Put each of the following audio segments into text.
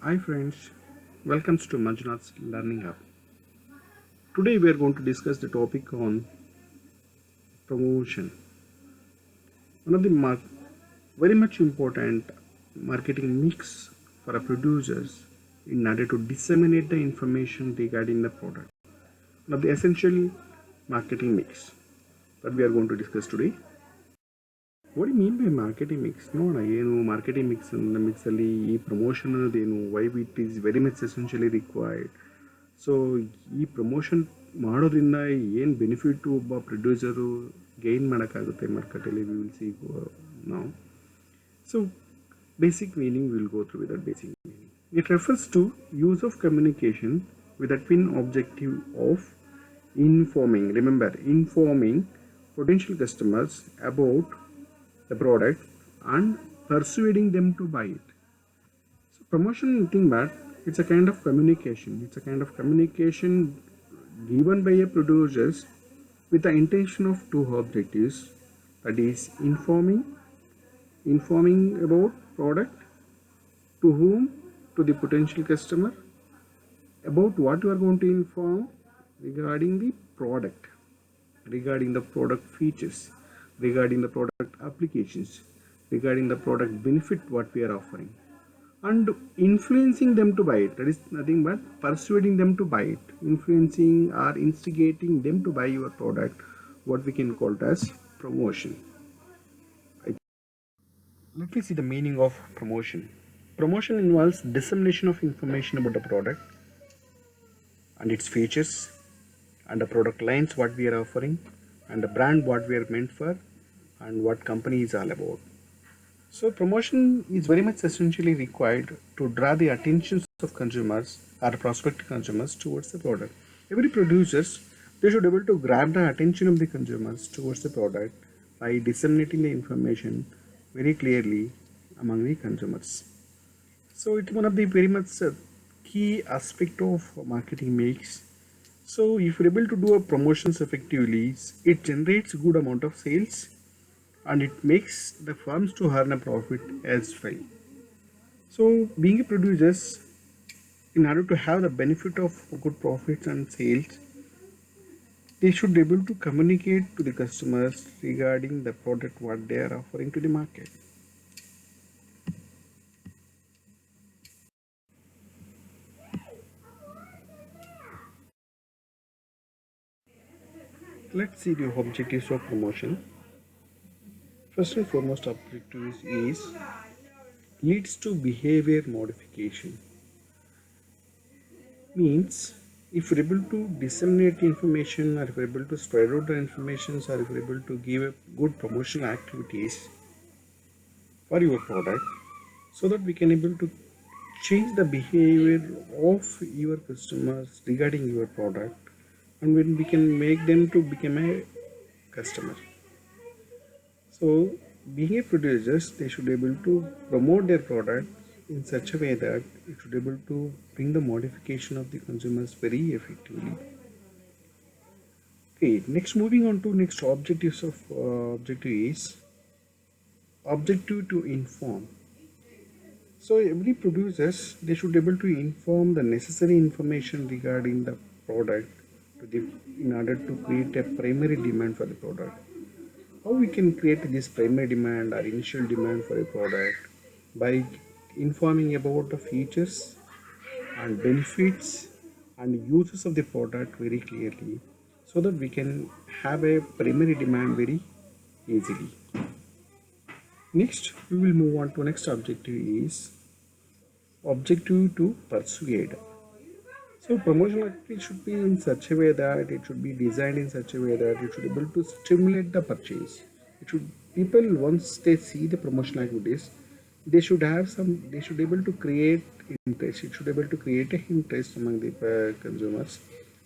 Hi friends, welcome to Manjunath's Learning Hub. Today we are going to discuss the topic on promotion. One of the very much important marketing mix for a producers in order to disseminate the information regarding the product. One of the essential marketing mix that we are going to discuss today. What do you mean by marketing mix? ನೋಡೋಣ ಏನು marketing ಮಿಕ್ಸಲ್ಲಿ ಈ promotion ಅನ್ನೋದೇನು, why it is very much essentially required. So ಈ promotion ಮಾಡೋದ್ರಿಂದ ಏನು benefit ಒಬ್ಬ producer gain ಮಾಡೋಕ್ಕಾಗುತ್ತೆ ಮಾರ್ಕೆಟಲ್ಲಿ, ವಿ ವಿಲ್ ಸಿ ನಾವು. So basic meaning will go through with that basic meaning. It refers to use of communication with a twin objective of informing, remember, informing potential customers about the product and persuading them to buy it. So promotion, nothing but it's a kind of communication. It's a kind of communication given by a producers with the intention of two objectives, that is informing about product to whom, to the potential customer, about what you are going to inform regarding the product, regarding the product features, regarding the product applications, regarding the product benefit what we are offering, and influencing them to buy it. That is nothing but persuading them to buy it, influencing or instigating them to buy your product, what we can call it as promotion. Let me see the meaning of promotion. Promotion involves dissemination of information about the product and its features and the product lines what we are offering and the brand what we are meant for and what company is all about. So promotion is very much essentially required to draw the attention of consumers or prospective consumers towards the product. Every producers, they should be able to grab the attention of the consumers towards the product by disseminating the information very clearly among the consumers. So it's one of the very much key aspect of marketing mix. So if you're able to do a promotions effectively, it generates good amount of sales and it makes the firms to earn a profit as well. So being a producers, in order to have the benefit of good profits and sales, they should be able to communicate to the customers regarding the product what they are offering to the market. Let's see the objectives of promotion. First and foremost objective is leads to behavior modification. Means if you're able to disseminate information, or if you're able to spread out the information, or if you're able to give a good promotional activities for your product, so that we can able to change the behavior of your customers regarding your product, and when we can make them to become a customer. So being a producers, they should be able to promote their product in such a way that it should be able to bring the modification of the consumers very effectively. Okay, next moving on to next objectives of objective is objective to inform. So every producers, they should be able to inform the necessary information regarding the product to the, in order to create a primary demand for the product. How we can create this primary demand or initial demand for a product? By informing about the features and benefits and uses of the product very clearly, so that we can have a primary demand very easily. Next we will move on to next objective is objective to persuade. So promotional activity should be in such a way that it should be designed in such a way that it should be able to stimulate the purchase. It should, people once they see the promotional activities, they should have some, they should be able to create interest. It should be able to create a interest among the consumers,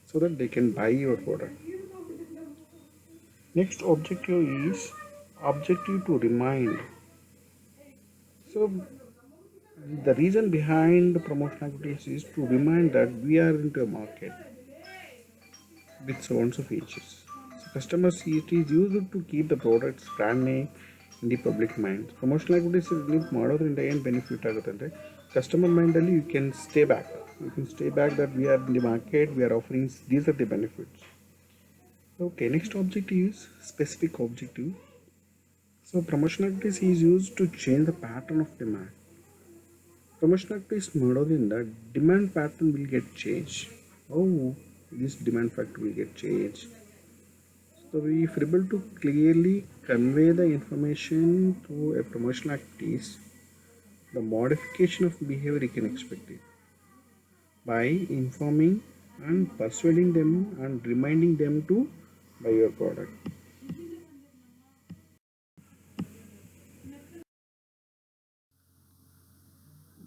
so that they can buy your product. Next objective is objective to remind. So the reason behind the promotional activities is to remind that we are into a market with so and so features. So customers, it is used to keep the product's brand name in the public mind. Promotional activities ಮಾಡೋದ್ರಿಂದ ಏನು benefit ಆಗುತ್ತೆ ಅಂದರೆ customer mentally you can stay back. You can stay back that we are in the market, we are offering these are the benefits. Okay, next objective is specific objective. So promotion activities is used to change the pattern of demand. Promotion activities ಮಾಡೋದ್ರಿಂದ demand pattern will get changed. How this demand factor will get changed? So if we're able to clearly convey the information through a promotional activities, the modification of behavior you can expect it by informing and persuading them and reminding them to buy your product.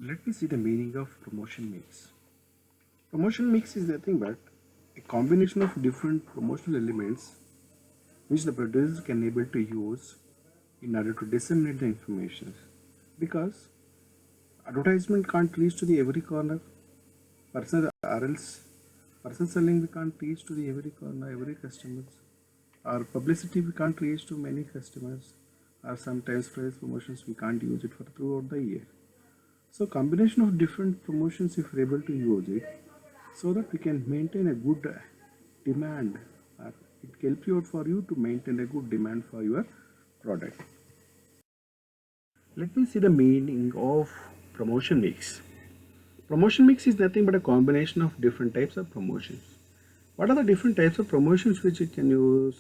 Let me see the meaning of promotion mix. Promotion mix is nothing but a combination of different promotional elements which the producer can able to use in order to disseminate the information. Because advertisement can't reach to the every corner, person or else person selling we can't reach to the every corner, every customers. Our publicity we can't reach to many customers, or sometimes price promotions we can't use it for throughout the year. So combination of different promotions if we're able to use it so that we can maintain a good demand, or it helps you out for you to maintain a good demand for your product. Let me see the meaning of promotion mix. Promotion mix is nothing but a combination of different types of promotions. What are the different types of promotions which you can use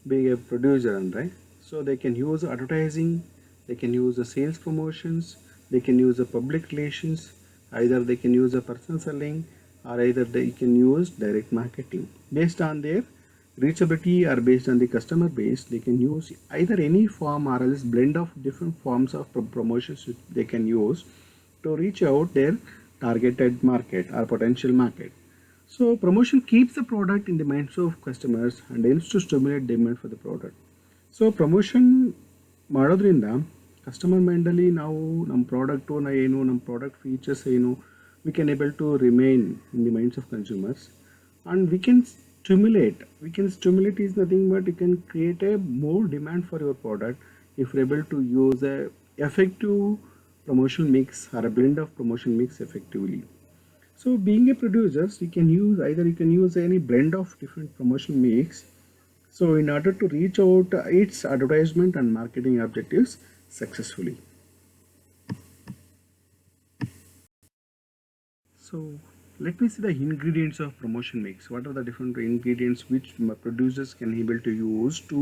being a producer, right? So they can use advertising, they can use the sales promotions, they can use the public relations, either they can use a personal selling or either they can use direct marketing. Based on their reachability or based on the customer base, they can use either any form or else blend of different forms of promotions which they can use to reach out their targeted market or potential market. So promotion keeps the product in the minds of customers and aims to stimulate demand for the product. So promotion ಮಾಡೋದ್ರಿಂದ customer ಮೈಂಡಲ್ಲಿ ನಾವು ನಮ್ಮ product ಏನು ನಮ್ಮ product features ಏನು we can able to remain in the minds of consumers, and we can stimulate is nothing but you can create a more demand for your product if you're able to use a effective promotion mix or a blend of promotion mix effectively. So being a producer, you can use any blend of different promotion mix. So in order to reach out its advertisement and marketing objectives successfully. So let me see the ingredients of promotion mix. What are the different ingredients which producers can able to use to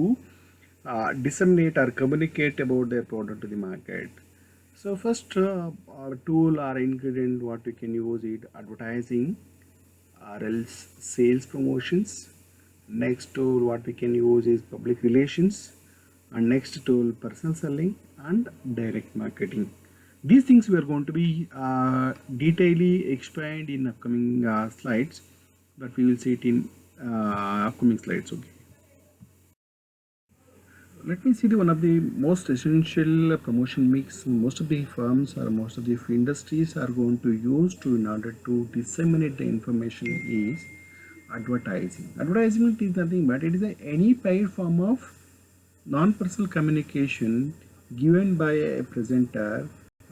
disseminate or communicate about their product to the market? So first, our tool or ingredient what we can use is advertising or else sales promotions. Next tool what we can use is public relations, and next tool personal selling and direct marketing. These things we are going to be detailedly explained in upcoming slides, but we will see it in upcoming slides. Okay. Let me see one of the most essential promotion mix most of the firms or most of the industries are going to use to in order to disseminate the information is advertising. Advertising is nothing but it is any paid form of non-personal communication given by a presenter,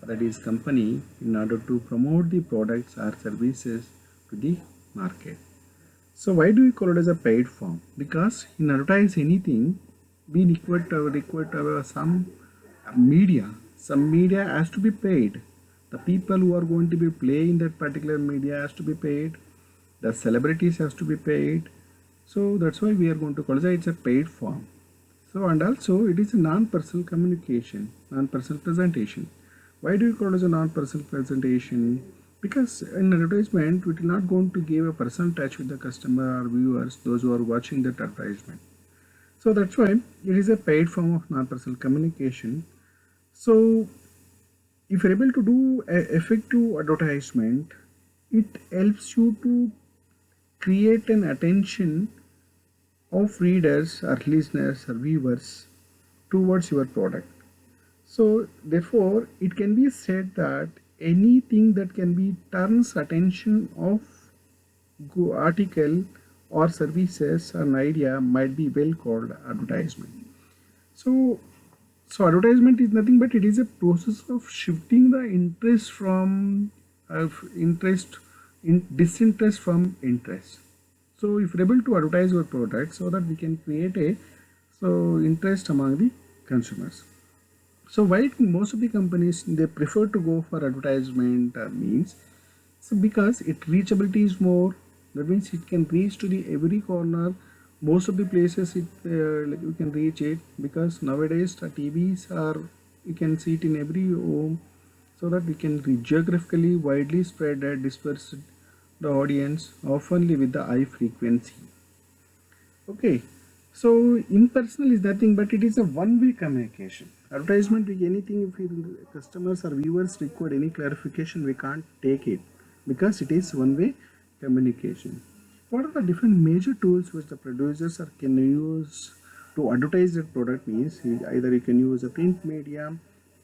that is company, in order to promote the products or services to the market. So why do we call it as a paid form? Because in advertise anything, we require some media. Some media has to be paid. The people who are going to be playing that particular media has to be paid. The celebrities has to be paid. So that's why we are going to call it it's a paid form. So and also it is a non-personal communication, non-personal presentation. Why do you call it as a non-personal presentation? Because in advertisement, we are not going to give a personal touch with the customer or viewers, those who are watching that advertisement. So that's why it is a paid form of non-personal communication. So if you're able to do an effective advertisement, it helps you to create an attention of readers or listeners or viewers towards your product. So therefore it can be said that anything that can be turns attention of article or services or an idea might be well called advertisement. So So advertisement is nothing but it is a process of shifting the interest from interest in disinterest from interest. So if we're able to advertise our product so that we can create a interest among the consumers. So why most of the companies they prefer to go for advertisement means so because it reachability is more, that means it can reach to the every corner, most of the places it like you can reach it, because nowadays the TVs are, you can see it in every home, so that we can geographically widely spread and disperse the audience oftenly with the high frequency. Okay, so impersonal is nothing but it is a one-way communication. Advertisement with anything, if customers or viewers require any clarification, we can't take it because it is one-way communication. What are the different major tools which the producers are can use to advertise their product? Means either you can use a print media,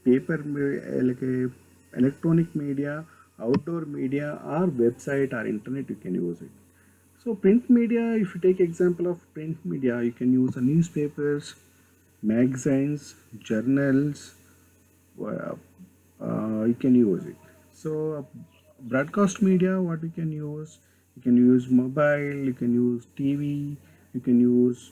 paper, like a electronic media, outdoor media, or website or internet. You can use it. So print media, if you take example of print media, you can use the newspapers, magazines, journals, uh, you can use it. So broadcast media, what you can use mobile, you can use TV, you can use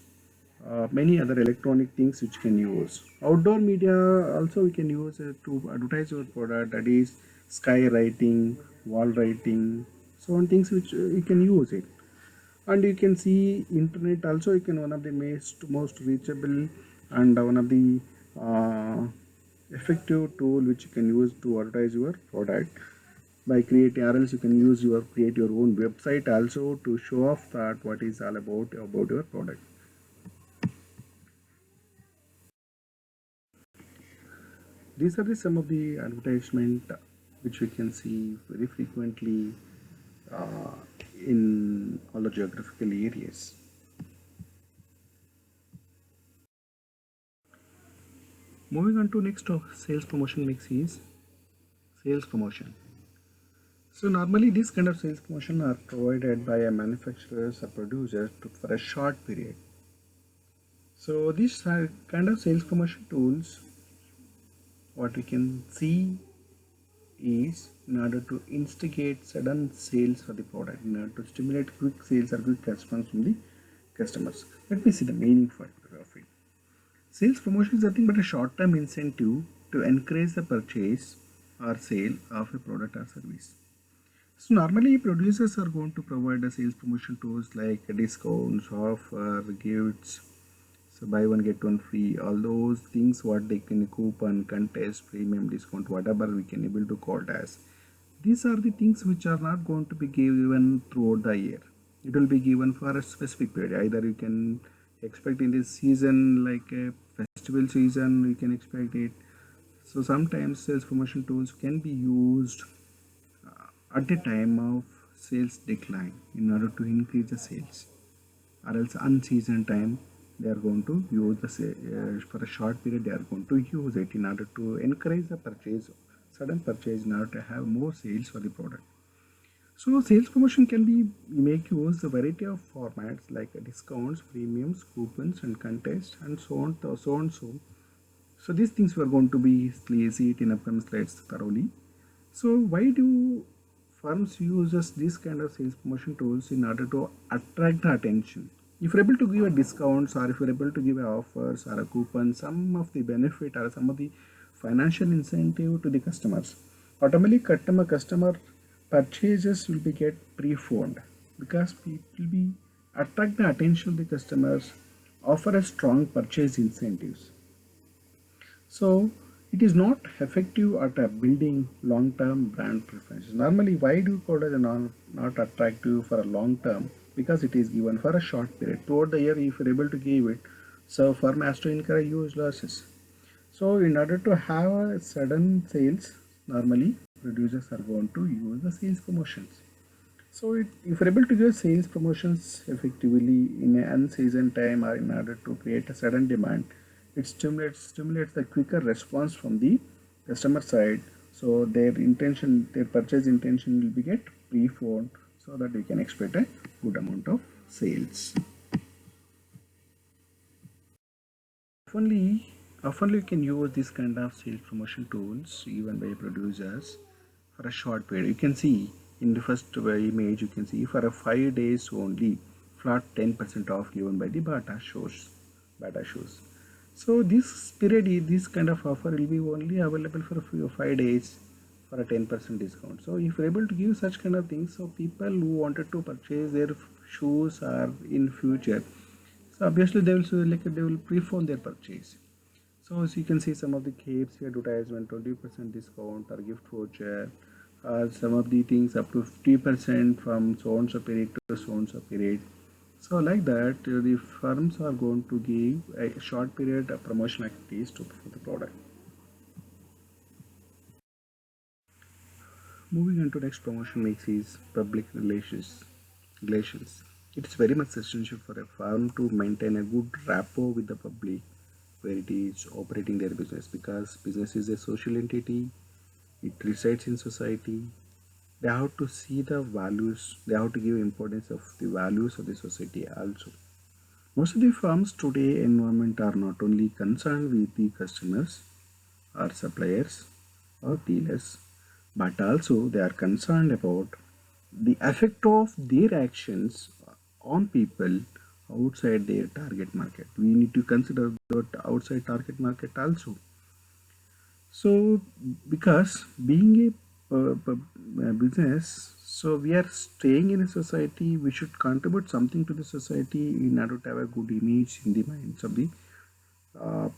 many other electronic things which can use. Outdoor media also we can use to advertise your product, that is sky writing, wall writing, so on things which you can use it. And you can see internet also, you can one of the most reachable and one of the uh, effective tool which you can use to advertise your product by creating, or else you can use your create your own website also to show off that what is all about your product. These are the some of the advertisement which we can see very frequently uh, in all the geographical areas. Moving on to next of sales promotion mix is sales promotion. So normally these kind of sales promotion are provided by a manufacturers or producers for a short period. So these are kind of sales promotion tools, what we can see is in order to instigate sudden sales for the product, in order to stimulate quick sales or quick response from the customers. Let me see the meaning for of it. Sales promotion is nothing but a short-term incentive to encourage the purchase or sale of a product or service. So normally producers are going to provide a sales promotion tools like discounts, offer, gifts, so buy one get one free, all those things what they can coupon, contest, premium discount, whatever we can able to call it as. These are the things which are not going to be given throughout the year. It will be given for a specific period. Either you can expect in this season like a festival season, you can expect it. So sometimes sales promotion tools can be used at the time of sales decline in order to increase the sales, or else unseasoned time they are going to use the for a short period they are going to use it in order to encourage the purchase, sudden purchase, in order to have more sales for the product. So sales promotion can be make use a variety of formats like discounts, premiums, coupons and contests and so on so on so these things we are going to be see it in upcoming slides thoroughly. So why do firms uses this kind of sales promotion tools in order to attract the attention? If you're able to give a discounts, or if you're able to give a offers or a coupon, some of the benefit or some of the financial incentive to the customers, automatically customer purchases will be get pre-phoned, because it will be attract the attention of the customers, offer a strong purchase incentives. So it is not effective at building long-term brand preferences. Normally, why do you call it not attractive for a long term? Because it is given for a short period. Throughout the year, if you're able to give it, so firm has to incur huge losses. So in order to have a sudden sales, normally producers are going to use the sales promotions. So if you're able to give sales promotions effectively in an unseasoned time or in order to create a sudden demand, it stimulates the quicker response from the customer side. So their purchase intention will be get pre-phoned, so that we can expect a good amount of sales. Only Often you can use this kind of sales promotion tools even by producers for a short period. You can see in the first image, you can see for a 5 days only, flat 10% off given by the Bata shows. So this period, this kind of offer will be only available for a few 5 days for a 10% discount. So if you're able to give such kind of things, so people who wanted to purchase their shoes are in future, so obviously they will prepone their purchase. So as you can see, some of the KFC advertisement 20% discount or gift voucher, some of the things up to 50% from so and so period to so and so period. So like that, the firms are going to give a short period of promotion activities for the product. Moving on to next promotion mix is public relations. Relations. It is very much essential for a firm to maintain a good rapport with the public where it is operating their business, because business is a social entity, it resides in society. They have to see the values, they have to give importance of the values of the society also. Most of the firms today environment are not only concerned with the customers or suppliers or dealers, but also they are concerned about the effect of their actions on people outside their target market. We need to consider that outside target market also. So, because being a business, so we are staying in a society, we should contribute something to the society in order to have a good image in the minds of the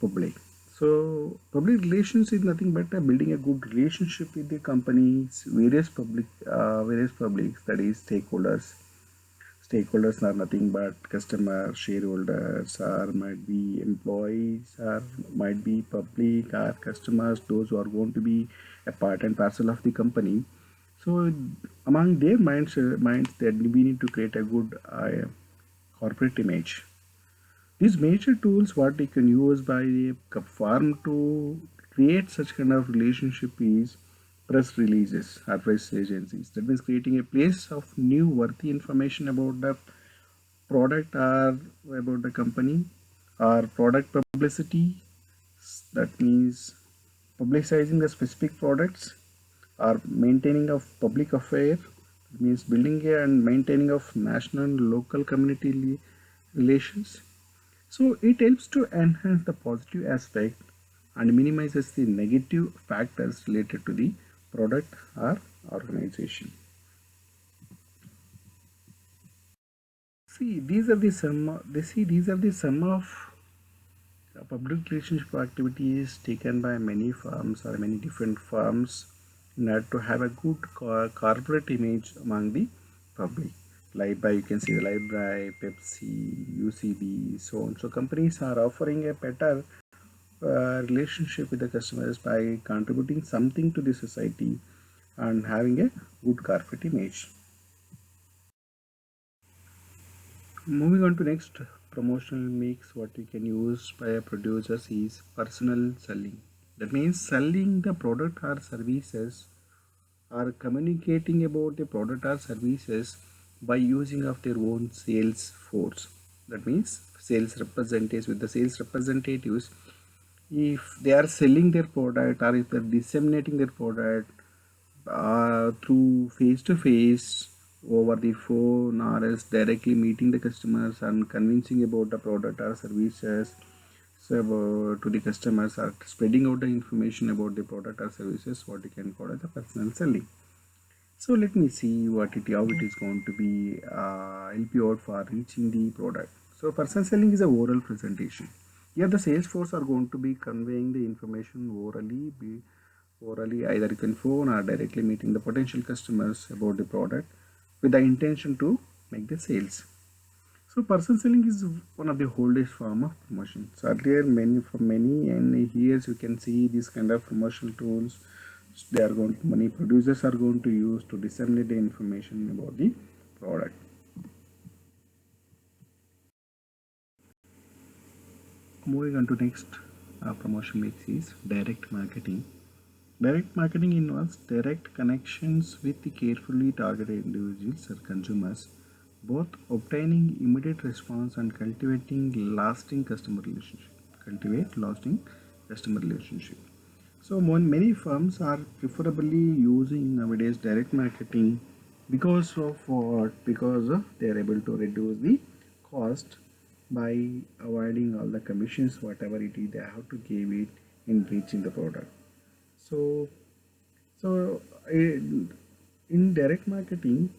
public. So, public relations is nothing but building a good relationship with the companies, various publics, that is stakeholders. Stakeholders are nothing but customers, shareholders, or might be employees, or might be public or customers, those who are going to be a part and parcel of the company. So, among their minds that we need to create a good corporate image. These major tools what we can use by a firm to create such kind of relationship is press releases, advice agencies. That means creating a place of new worthy information about the product or about the company, or product publicity. That means publicizing the specific products, or maintaining of public affair. That means building and maintaining of national and local community relations. So it helps to enhance the positive aspect and minimizes the negative factors related to the product or organization. See, these are the sum. They see these are the sum of public relationship activities taken by many firms or many different firms in order to have a good corporate image among the public. Like by you can see the Library, Pepsi, UCB, so on. So companies are offering a better relationship with the customers by contributing something to the society and having a good corporate image. Moving on to next promotional mix, what we can use by a producers is personal selling. That means selling the product or services, or communicating about the product or services by using of their own sales force. That means sales representatives, with the sales representatives, if they are selling their product or if they're disseminating their product through face to face, over the phone, or else directly meeting the customers and convincing about the product or services, so to the customers, or spreading out the information about the product or services, what you can call as the personal selling. So let me see how it is going to be help you out for reaching the product. So personal selling is a oral presentation. Here the sales force are going to be conveying the information orally, either you can phone or directly meeting the potential customers about the product with the intention to make the sales. So personal selling is one of the oldest form of promotion. So earlier many and years you can see these kind of promotional tools many producers are going to use to disseminate the information about the product. Moving on to next promotion mix is direct marketing. Direct marketing involves direct connections with the carefully targeted individuals or consumers, both obtaining immediate response and cultivating lasting customer relationship. Cultivate lasting customer relationship. So many firms are preferably using nowadays direct marketing because of what? Because of they are able to reduce the cost by avoiding all the commissions, whatever it is they have to give it in reaching the product. So in direct marketing,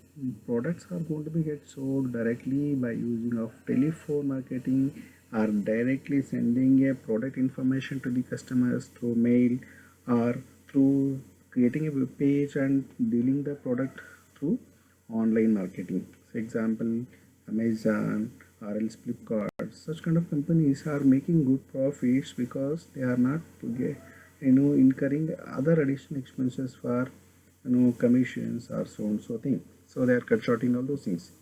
products are going to be get sold directly by using of telephone marketing or directly sending a product information to the customers through mail or through creating a web page and dealing the product through online marketing. For example, Amazon or else Flipkart, such kind of companies are making good profits because they are not incurring other additional expenses for commissions or so on so thing. So they are cut shorting all those things.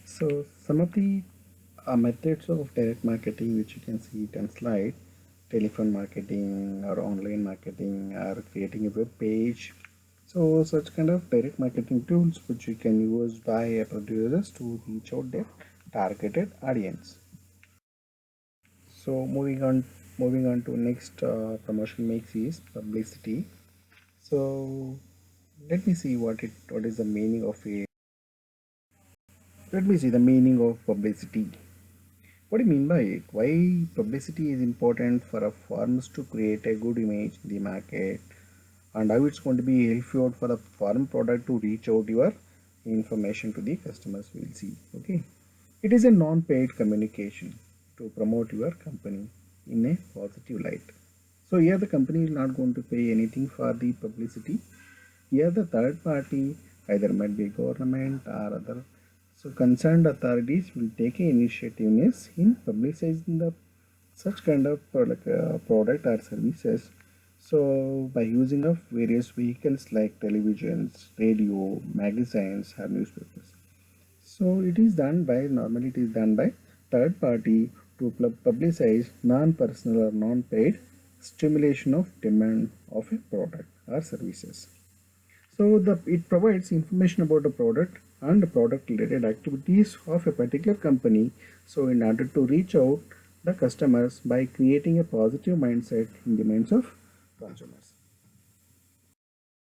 So some of the methods of direct marketing which you can see it on slide: telephone marketing or online marketing or creating a web page. So such kind of direct marketing tools which you can use by producers to reach out their targeted audience. So moving on to next promotion makes is publicity. So let me see what is the meaning of it. Let me see the meaning of publicity. What do you mean by it? Why publicity is important for a firms to create a good image in the market, and how it's going to be helpful for the farm product to reach out your information to the customers. We'll see. Okay, it is a non-paid communication to promote your company in a positive light. So here the company is not going to pay anything for the publicity. Here the third party, either might be government or other, so concerned authorities will take an initiative in publicizing the such kind of product or services. So by using of various vehicles like televisions, radio, magazines or newspapers. So it is done by third party to publicize non-personal or non-paid stimulation of demand of a product or services. So it provides information about the product and the product related activities of a particular company. So in order to reach out the customers by creating a positive mindset in the minds of consumers.